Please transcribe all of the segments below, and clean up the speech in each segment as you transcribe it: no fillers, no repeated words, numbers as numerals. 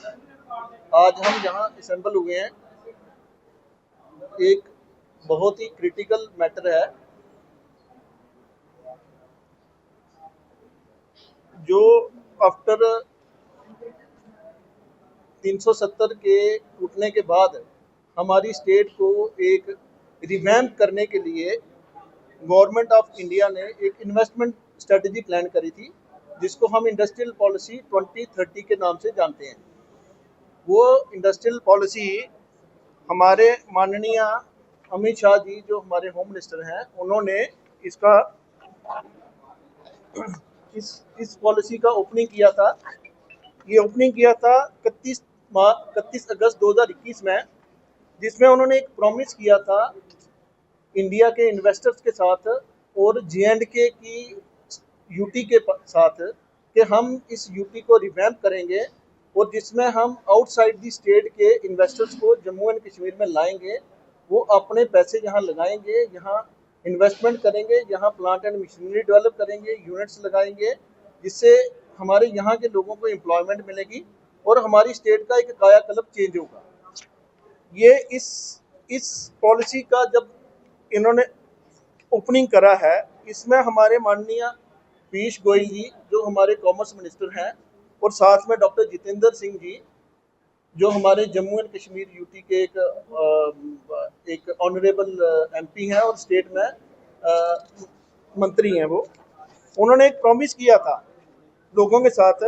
आज हम यहाँ असेंबल हुए हैं, एक बहुत ही क्रिटिकल मैटर है जो आफ्टर 370 के टूटने के बाद हमारी स्टेट को एक रिवैम्प करने के लिए गवर्नमेंट ऑफ इंडिया ने एक इन्वेस्टमेंट स्ट्रेटजी प्लान करी थी, जिसको हम इंडस्ट्रियल पॉलिसी 2030 के नाम से जानते हैं। वो इंडस्ट्रियल पॉलिसी हमारे माननीय अमित शाह जी, जो हमारे होम मिनिस्टर हैं, उन्होंने इसका इस पॉलिसी का ओपनिंग किया था। ये ओपनिंग किया था 31 अगस्त 2021 में, जिसमें उन्होंने एक प्रॉमिस किया था इंडिया के इन्वेस्टर्स के साथ और J&K की यूटी के साथ कि हम इस यूटी को रिवैम्प करेंगे और जिसमें हम आउटसाइड दी स्टेट के इन्वेस्टर्स को जम्मू एंड कश्मीर में लाएंगे। वो अपने पैसे यहाँ लगाएंगे, यहाँ इन्वेस्टमेंट करेंगे, यहाँ प्लांट एंड मशीनरी डेवलप करेंगे, यूनिट्स लगाएंगे, जिससे हमारे यहाँ के लोगों को एम्प्लॉयमेंट मिलेगी और हमारी स्टेट का एक कायाकल्प चेंज होगा। ये इस पॉलिसी का जब इन्होंने ओपनिंग करा है, इसमें हमारे माननीय पीयूष गोयल जी, जो हमारे कॉमर्स मिनिस्टर हैं, और साथ में डॉक्टर जितेंद्र सिंह जी, जो हमारे जम्मू एंड कश्मीर यूटी के एक ऑनरेबल एमपी हैं और स्टेट में मंत्री हैं, वो उन्होंने एक प्रॉमिस किया था लोगों के साथ।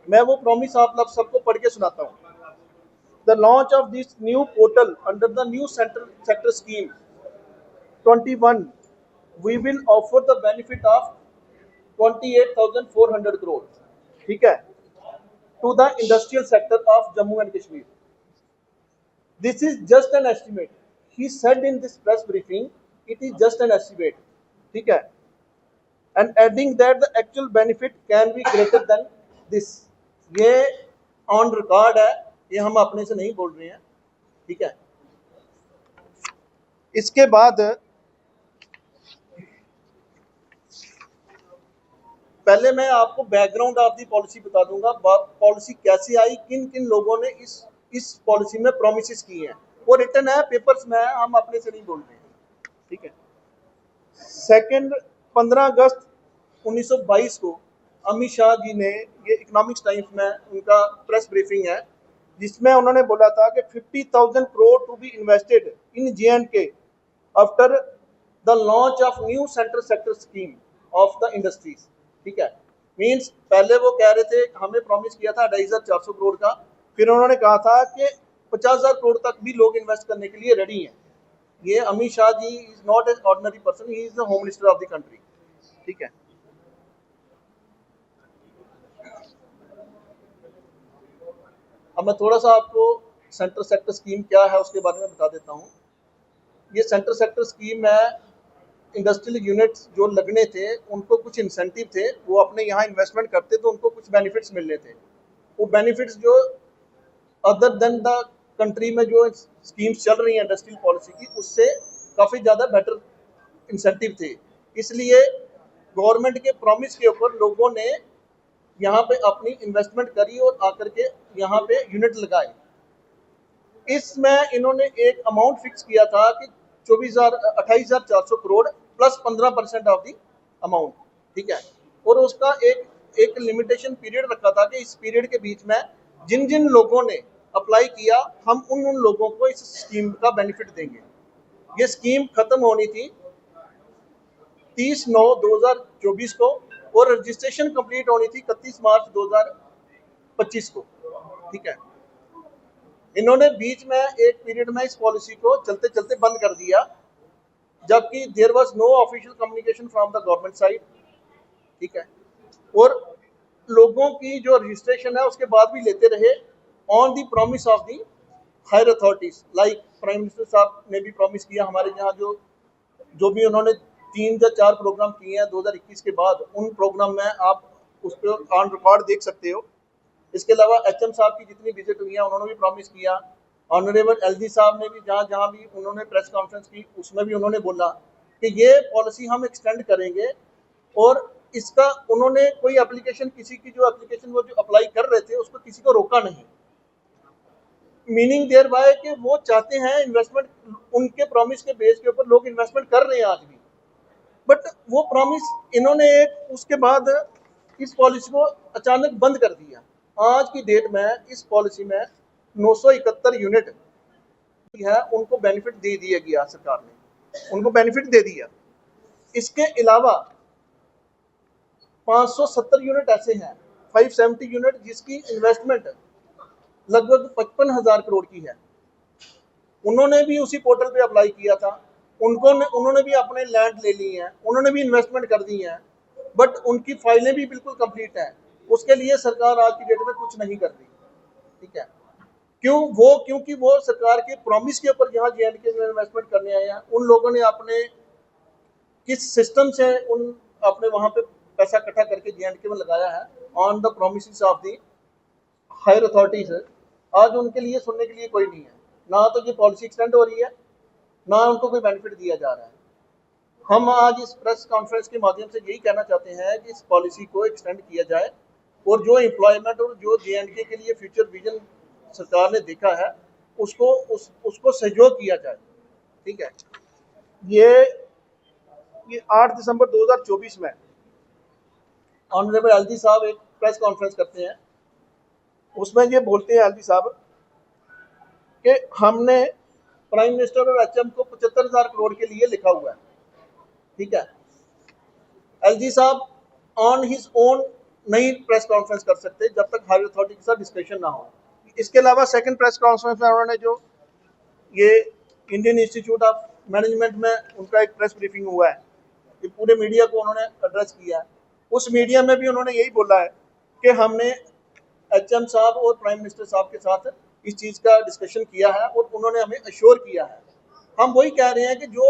मैं वो प्रॉमिस आप लोग सबको पढ़ के सुनाता हूँ। The launch of this new portal under the new sector scheme 21 we will offer the benefit of 28,400 crore, ठीक है, to the industrial sector of Jammu and Kashmir. This is just an estimate. He said in this press briefing, it is just an estimate, ठीक है, and adding that the actual benefit can be greater than this. ये on record है, ये हम अपने से नहीं बोल रहे हैं, ठीक है। इसके बाद पहले मैं आपको बैकग्राउंड ऑफ दी पॉलिसी बता दूंगा, पॉलिसी कैसे आई, किन किन लोगों ने इस पॉलिसी में प्रोमिस किए हैं। वो रिटर्न है, पेपर्स में है, हम अपने से नहीं बोल रहे हैं, ठीक है। 15 अगस्त 1922 को अमित शाह जी ने, ये इकोनॉमिक्स टाइम्स में उनका प्रेस ब्रीफिंग है, जिसमें उन्होंने बोला था कि 50,000 crore to be invested in J&K after the launch of new sector scheme of the industries, ठीक है। मीन्स पहले वो कह रहे थे, हमें प्रॉमिस किया था 2,400 करोड़ का, फिर उन्होंने कहा था कि 50,000 करोड़ तक भी लोग इन्वेस्ट करने के लिए रेडी हैं। ये Amit Shah ji is not an ordinary person, he is the home minister of the country, ठीक है। अब मैं थोड़ा सा आपको सेक्टर स्कीम क्या है उसके बारे में बता देता हूँ। ये सेक्टर स्कीम है, इंडस्ट्रियल यूनिट्स जो लगने थे उनको कुछ इंसेंटिव थे, वो अपने यहाँ इन्वेस्टमेंट करते तो उनको कुछ बेनिफिट्स मिलने थे। वो बेनिफिट्स जो अदर देन द कंट्री में जो स्कीम्स चल रही हैं इंडस्ट्रियल पॉलिसी की, उससे काफ़ी ज़्यादा बेटर इंसेंटिव थे। इसलिए गवर्नमेंट के प्रॉमिस के ऊपर लोगों ने यहाँ पे अपनी इन्वेस्टमेंट करी और आकर के यहाँ पे यूनिट लगाए। इसमें इन्होंने एक अमाउंट फिक्स किया था कि 28,400 crore plus 15% of the amount, ठीक है। और उसका एक लिमिटेशन पीरियड रखा था कि इस पीरियड के बीच में जिन जिन लोगों ने अप्लाई किया, हम उन लोगों को इस स्कीम का बेनिफिट देंगे। ये स्कीम खत्म होनी थी 30/9/2024 को और रजिस्ट्रेशन कंप्लीट होनी थी 31 मार्च 2025 को, ठीक है। इन्होंने बीच में एक पीरियड में इस पॉलिसी को चलते चलते बंद कर दिया, जबकि there was no official communication from the government side, ठीक है। और लोगों की जो रजिस्ट्रेशन है उसके बाद भी लेते रहे on the promise of the higher authorities, like prime minister साहब ने भी प्रॉमिस किया। हमारे यहाँ जो भी उन्होंने 3 या 4 प्रोग्राम किए हैं 2021 के बाद, उन प्रोग्राम में आप उस पर ऑन रिकॉर्ड देख सकते हो। इसके अलावा HM साहब की जितनी विजिट हुई है उन्होंने भी प्रॉमिस किया। ऑनरेबल LG साहब ने भी जहाँ भी उन्होंने प्रेस कॉन्फ्रेंस की उसमें भी उन्होंने बोला कि ये पॉलिसी हम एक्सटेंड करेंगे। और इसका उन्होंने कोई एप्लीकेशन, किसी की जो एप्लीकेशन वो जो अप्लाई कर रहे थे उसको किसी को रोका नहीं। मीनिंग देयर बाय कि वो चाहते हैं इन्वेस्टमेंट, उनके प्रॉमिस के बेस के ऊपर लोग इन्वेस्टमेंट कर रहे हैं आज भी, बट वो प्रॉमिस इन्होंने एक उसके बाद इस पॉलिसी को अचानक बंद कर दिया। आज की डेट में इस पॉलिसी में 971 यूनिट है उनको बेनिफिट दे दिया गया, सरकार ने उनको बेनिफिट दे दिया। इसके अलावा 570 यूनिट ऐसे हैं, 570 यूनिट जिसकी इन्वेस्टमेंट लगभग 55,000 करोड़ की है। उन्होंने भी उसी पोर्टल पे अप्लाई किया था, उन्होंने भी अपने लैंड ले ली हैं, उन्होंने भी इन्वेस्टमेंट कर दी है, बट उनकी फाइलें भी बिल्कुल कंप्लीट हैं। उसके लिए सरकार आज की डेट में कुछ नहीं कर रही। ठीक है, क्योंकि वो सरकार के प्रॉमिस के ऊपर यहाँ JNK में इन्वेस्टमेंट करने आए हैं। उन लोगों ने अपने किस सिस्टम से अपने वहाँ पे पैसा इकट्ठा करके JNK में लगाया है on the promise of the higher authorities, आज उनके लिए सुनने के लिए कोई नहीं है। ना तो ये पॉलिसी एक्सटेंड हो रही है, ना उनको कोई बेनिफिट दिया जा रहा है। हम आज इस प्रेस कॉन्फ्रेंस के माध्यम से यही कहना चाहते हैं कि इस पॉलिसी को एक्सटेंड किया जाए और जो एम्प्लॉयमेंट और जो JNK के लिए फ्यूचर विजन सरकार ने देखा है उसको सहयोग किया जाए। ठीक है, ये 8 दिसंबर 2024 में ऑनरेबल एलजी साहब एक प्रेस कॉन्फ्रेंस करते हैं, उसमें ये बोलते हैं एलजी साहब कि हमने प्राइम मिनिस्टर और HM को 75,000 करोड़ के लिए लिखा हुआ है। ठीक है, एलजी साहब ऑन हिज ओन नहीं प्रेस कॉन्फ्रेंस कर सकते जब तक हायर अथॉरिटी के साथ डिस्कशन ना हो। इसके अलावा सेकंड प्रेस कॉन्फ्रेंस में उन्होंने जो ये इंडियन इंस्टीट्यूट ऑफ मैनेजमेंट में उनका एक प्रेस ब्रीफिंग हुआ है, ये पूरे मीडिया को उन्होंने एड्रेस किया है। उस मीडिया में भी उन्होंने यही बोला है कि हमने HM साहब और प्राइम मिनिस्टर साहब के साथ इस चीज़ का डिस्कशन किया है और उन्होंने हमें अश्योर किया है। हम वही कह रहे हैं कि जो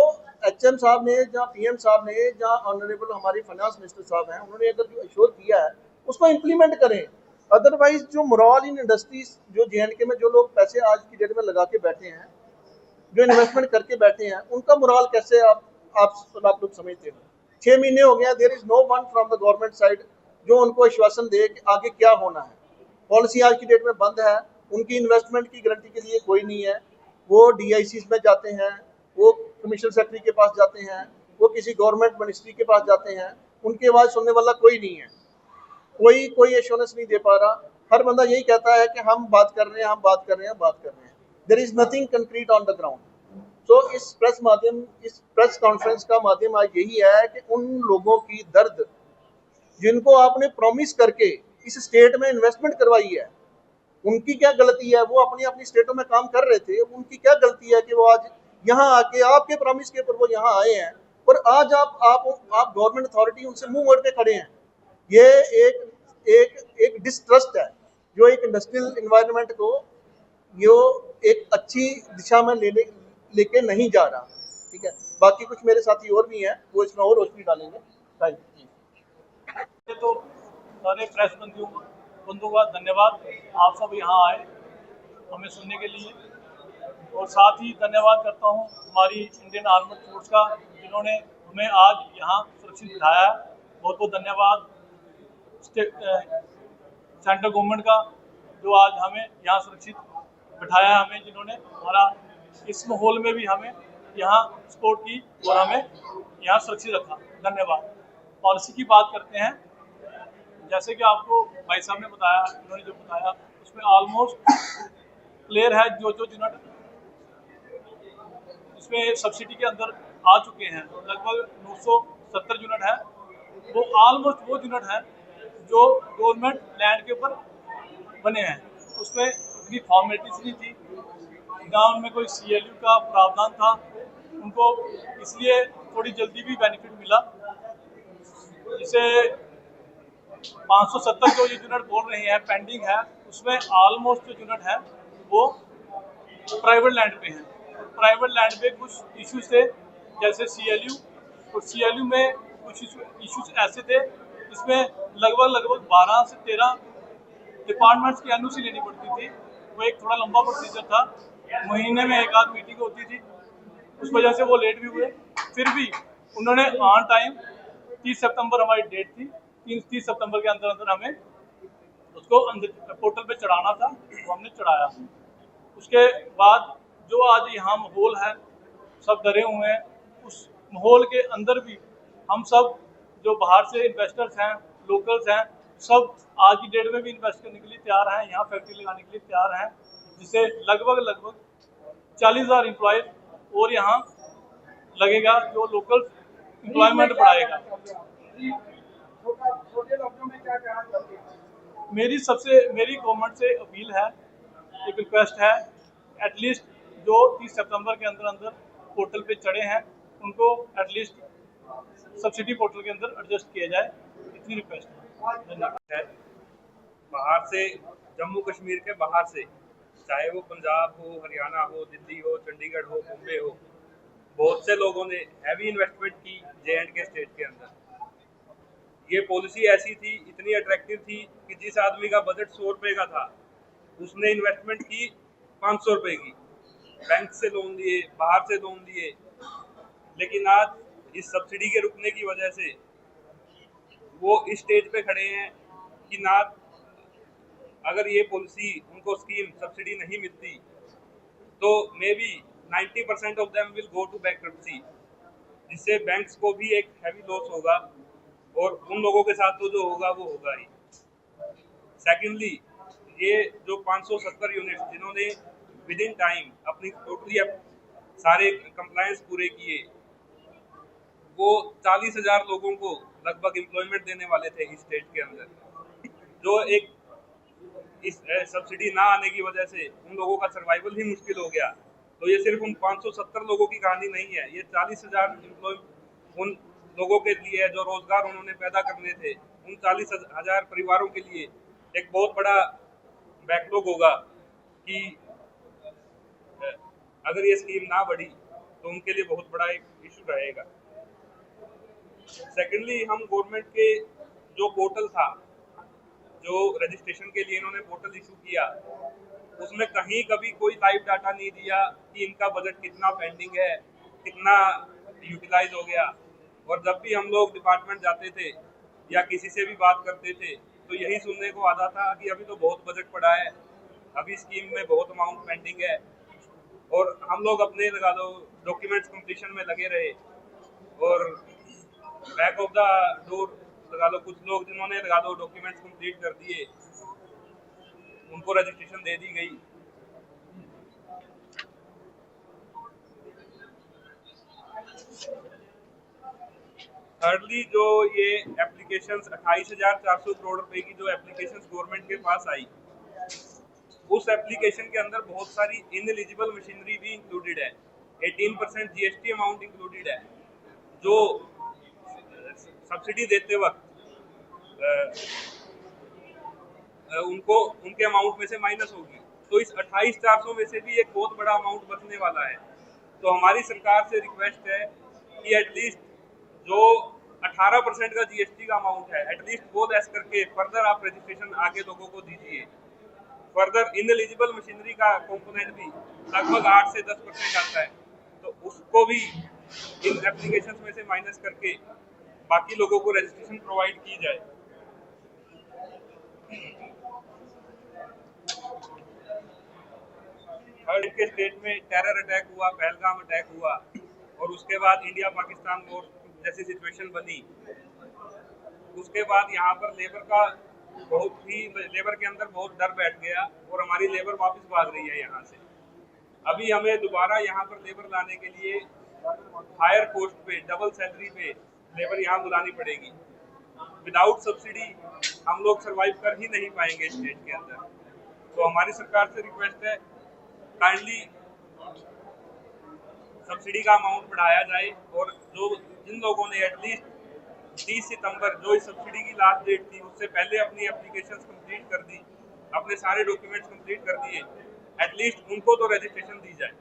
HM साहब ने या PM साहब ने या ऑनरेबल हमारे फाइनेंस मिनिस्टर साहब हैं, उन्होंने अगर जो अश्योर किया है उसको इम्प्लीमेंट करें। अदरवाइज जो मोरल इन इंडस्ट्रीज जो JNK में जो लोग पैसे आज की डेट में लगा के बैठे हैं, जो इन्वेस्टमेंट करके बैठे हैं, उनका मोरल कैसे आप लोग समझते हो? 6 महीने हो गया, there is no one from the government side जो उनको आश्वासन दे कि आगे क्या होना है। पॉलिसी आज की डेट में बंद है, उनकी इन्वेस्टमेंट की गारंटी के लिए कोई नहीं है। वो DICs में जाते हैं, वो कमिश्नर सेक्रेटरी के पास जाते हैं, वो किसी गवर्नमेंट मिनिस्ट्री के पास जाते हैं, उनकी आवाज़ सुनने वाला कोई नहीं है, कोई एश्योरेंस नहीं दे पा रहा। हर बंदा यही कहता है कि हम बात कर रहे हैं, there is nothing concrete on the ground. तो इस प्रेस कॉन्फ्रेंस का माध्यम आज यही है कि उन लोगों की दर्द जिनको आपने प्रॉमिस करके इस स्टेट में इन्वेस्टमेंट करवाई है, उनकी क्या गलती है? वो अपनी अपनी स्टेटों में काम कर रहे थे, उनकी क्या गलती है कि वो आज यहाँ आके आपके प्रॉमिस के ऊपर वो यहाँ आए हैं और आज आप गवर्नमेंट अथॉरिटी उनसे मुंह मोड़ के खड़े हैं। ये एक डिस्ट्रस्ट है जो एक इंडस्ट्रियल इन्वायरमेंट को यो एक अच्छी दिशा में लेके नहीं जा रहा। ठीक है, बाकी कुछ मेरे साथी और भी हैं, वो इसमें और रोशनी डालेंगे। Thank you. तो सारे प्रेस बंधुओं का धन्यवाद, आप सब यहाँ आए हमें सुनने के लिए, और साथ ही धन्यवाद करता हूँ हमारी इंडियन आर्मड फोर्स का जिन्होंने हमें आज यहाँ सुरक्षित बिठाया है। बहुत बहुत धन्यवाद सेंट्रल गवर्नमेंट का जो आज हमें यहाँ सुरक्षित बिठाया, हमें जिन्होंने हमारा इस माहौल में भी हमें यहाँ सपोर्ट की और हमें यहाँ सुरक्षित रखा। धन्यवाद। पॉलिसी की बात करते हैं, जैसे कि आपको भाई साहब ने बताया, उन्होंने जो बताया उसमें ऑलमोस्ट क्लियर है। जो यूनिट इसमें सब्सिडी के अंदर आ चुके हैं, लगभग 970 यूनिट है, वो ऑलमोस्ट वो यूनिट है जो गवर्नमेंट लैंड के ऊपर बने हैं। उसमें इतनी फॉर्मेलिटीज नहीं थी, ना उनमें कोई CLU का प्रावधान था, उनको इसलिए थोड़ी जल्दी भी बेनिफिट मिला। जिसे 570 जो ये यूनिट बोल रहे हैं पेंडिंग है, उसमें ऑलमोस्ट जो यूनिट है वो प्राइवेट लैंड पे हैं। प्राइवेट लैंड पे कुछ इश्यूज थे जैसे CLU, और CLU में कुछ इश्यूज ऐसे थे जिसमें लगभग 12 से 13 डिपार्टमेंट्स की NOC लेनी पड़ती थी। वो एक थोड़ा लंबा प्रोसीजर था, महीने में एक आध मीटिंग होती थी, उस वजह से वो लेट भी हुए। फिर भी उन्होंने ऑन टाइम 30 सितंबर हमारी डेट थी, 30 सितंबर के अंदर हमें उसको अंदर पोर्टल पे चढ़ाना था, वो हमने चढ़ाया। उसके बाद जो आज यहाँ माहौल है, सब डरे हुए हैं। उस माहौल के अंदर भी हम सब जो बाहर से इन्वेस्टर्स हैं, लोकल्स हैं, सब आज की डेट में भी इन्वेस्ट करने के लिए तैयार हैं, यहाँ फैक्ट्री लगाने के लिए तैयार हैं, जिससे लगभग 40,000 एम्प्लॉयज़ और यहाँ लगेगा, जो लोकल एम्प्लॉयमेंट बढ़ाएगा। मेरी गवर्नमेंट से अपील है, एक रिक्वेस्ट है, एटलीस्ट जो 30 सितंबर के अंदर अंदर पोर्टल पे चढ़े हैं उनको एटलीस्ट सब्सिडी पोर्टल के अंदर एडजस्ट किया जाए, इतनी रिक्वेस्ट है। धन्यवाद। बाहर से, जम्मू कश्मीर के बाहर से, चाहे वो पंजाब हो, हरियाणा हो, दिल्ली हो, चंडीगढ़ हो, मुंबई हो, बहुत से लोगों ने हैवी इन्वेस्टमेंट की J&K स्टेट के अंदर। ये पॉलिसी ऐसी थी, इतनी अट्रैक्टिव थी कि जिस आदमी का बजट 100 रुपये का था, उसने इन्वेस्टमेंट की 500 रुपये की, बैंक से लोन लिए, बाहर से लोन लिए। लेकिन आज इस सब्सिडी के रुकने की वजह से वो इस स्टेज पे खड़े हैं कि ना, अगर ये पॉलिसी उनको स्कीम सब्सिडी नहीं मिलती तो may be 90% of them will go to bankruptcy, जिससे बैंक्स को भी एक हैवी लॉस होगा और उन लोगों के साथ तो जो होगा वो होगा ही। सेकेंडली, ये जो 570 यूनिट्स जिन्होंने विद इन टाइम अपनी टोटली सारे कंप्लायंस पूरे किए, वो 40,000 लोगों को लगभग एम्प्लॉयमेंट देने वाले थे इस स्टेट के अंदर। जो एक इस सब्सिडी ना आने की वजह से उन लोगों का सर्वाइवल ही मुश्किल हो गया। तो ये सिर्फ उन 570 लोगों की कहानी नहीं है, ये 40,000 एम्प्लॉय उन लोगों के लिए है जो रोजगार उन्होंने पैदा करने थे। उन 40,000 परिवारों के लिए एक बहुत बड़ा बैकलॉग होगा कि अगर ये स्कीम ना बढ़ी तो उनके लिए बहुत बड़ा एक इशू रहेगा। सेकेंडली, हम गवर्नमेंट के जो पोर्टल था, जो रजिस्ट्रेशन के लिए इन्होंने पोर्टल इशू किया, उसमें कहीं कभी कोई लाइव डाटा नहीं दिया कि इनका बजट कितना पेंडिंग है, कितना यूटिलाइज हो गया। और जब भी हम लोग डिपार्टमेंट जाते थे या किसी से भी बात करते थे तो यही सुनने को आता था कि अभी तो बहुत बजट पड़ा है, अभी स्कीम में बहुत अमाउंट पेंडिंग है। और हम लोग अपने लगा लो डॉक्यूमेंट्स कंप्लीशन में लगे रहे और बैक ऑफ द डोर लगा लो कुछ लोग जिन्होंने लगा लो डॉक्यूमेंट्स कंप्लीट कर दिए, उनको रजिस्ट्रेशन दे दी गई। थर्डली, जो ये एप्लीकेशंस 28,400 करोड़ रुपए की जो एप्लीकेशंस गवर्नमेंट के पास आई, उस एप्लीकेशन के अंदर बहुत सारी इनएलिजिबल मशीनरी भी इंक्लूडेड है। 18% GST अमाउंट इंक्लूडेड है, जो सब्सिडी देते वक्त उनको उनके अमाउंट में से माइनस होगी। तो इस 28,400 में से भी एक बहुत बड़ा अमाउंट बचने वाला है। तो हमारी सरकार से रिक्वेस्ट है कि एटलीस्ट जो 18% का GST का अमाउंट है, एटलीस्ट वो लेस करके फर्दर आप रजिस्ट्रेशन आगे लोगों को दीजिए। फर्दर इनएलिजिबल मशीनरी का कंपोनेंट भी लगभग 8 से 10% आता है, तो उसको भी इन एप्लीकेशंस में से माइनस करके बाकी लोगों को रजिस्ट्रेशन प्रोवाइड की जाए। हर के स्टेट में टेरर अटैक हुआ, पहलगाम अटैक हुआ और उसके बाद इंडिया पाकिस्तान वॉर जैसी सिचुएशन बनी। उसके बाद यहाँ पर लेबर के अंदर बहुत डर बैठ गया और हमारी लेबर वापस भाग रही है यहाँ से। अभी हमें दोबारा यहाँ पर लेबर लाने के लिए हायर कॉस्ट पे, डबल सैलरी पे लेबर यहाँ बुलानी पड़ेगी। विदाउट सब्सिडी हम लोग सरवाइव कर ही नहीं पाएंगे स्टेट के अंदर। तो हमारी सरकार से रिक्वेस्ट है, काइंडली सब्सिडी का अमाउंट बढ़ाया जाए और जिन लोगों ने एटलीस्ट 30 सितंबर जो इस सब्सिडी की लास्ट डेट थी उससे पहले अपनी एप्लीकेशंस कंप्लीट कर दी, अपने सारे डॉक्यूमेंट्स कंप्लीट कर दिए, एटलीस्ट उनको तो रजिस्ट्रेशन दी जाए।